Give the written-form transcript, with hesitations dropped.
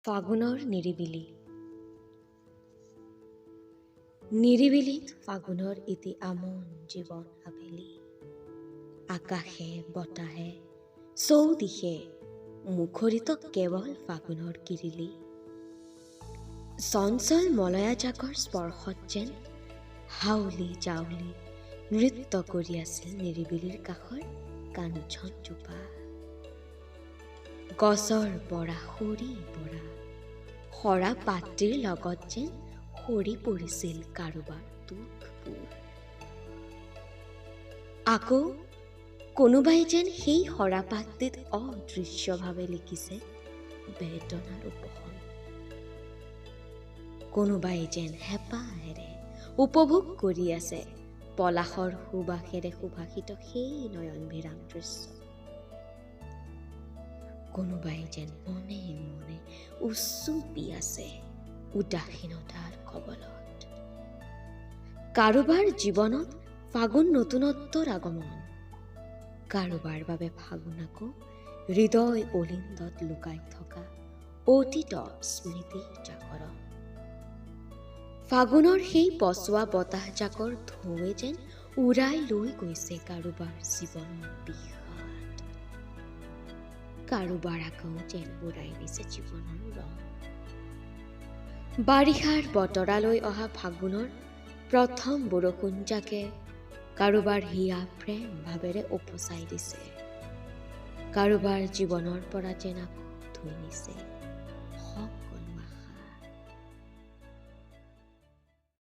ফাগুনৰ নিৰিবিলি। নিৰিবিলিত ফাগুনৰ এটি আমন জীৱন আবেলি। আকাশে বতাহে চৌদিশে মুখৰিত কেৱল ফাগুনৰ কিৰিলি। চঞ্চল মলয়া জাকৰ স্পৰ্শত যেন হাউলি জাউলি নৃত্য কৰি আছিল নিৰিবিলিৰ কাষৰ কাঞ্চন জোপা। গছৰ পৰা সৰি পৰা সৰা পাতটিৰ লগত যেন সৰি পৰিছিল কাৰোবাৰ দুখবোৰ। আকৌ কোনোবাই যেন সেই সৰা পাতটিত অদৃশ্যভাৱে লিখিছে বেদনাৰ উপশম। কোনোবাই যেন হেঁপাহেৰে উপভোগ কৰি আছে পলাশৰ সুবাসেৰে সুভাষিত সেই নয়নভিৰাম দৃশ্য। কোনোবাই যেন মনে মনে উচুপি আছে উদাসীনতাৰ কবলত। কাৰোবাৰ জীৱনত ফাগুন নতুনত্বৰ আগমন, কাৰোবাৰ বাবে ফাগুন আকৌ হৃদয় অলিন্দত লুকাই থকা অতীত স্মৃতি জাগৰণ। ফাগুনৰ সেই পচোৱা বতাহজাকৰ ঢৌৱে যেন উৰাই লৈ গৈছে কাৰোবাৰ জীৱনৰ বিষাদ, কাৰোবাৰ আকৌ যেন বুৰাই নিছে জীৱনৰ ৰং। বাৰিষাৰ বতৰালৈ অহা ফাগুনৰ প্ৰথম বৰষুণজাকে কাৰোবাৰ হিয়া প্ৰেম ভাৱেৰে উপচাই দিছে, কাৰোবাৰ জীৱনৰ পৰা যেন আকৌ ধুই নিছে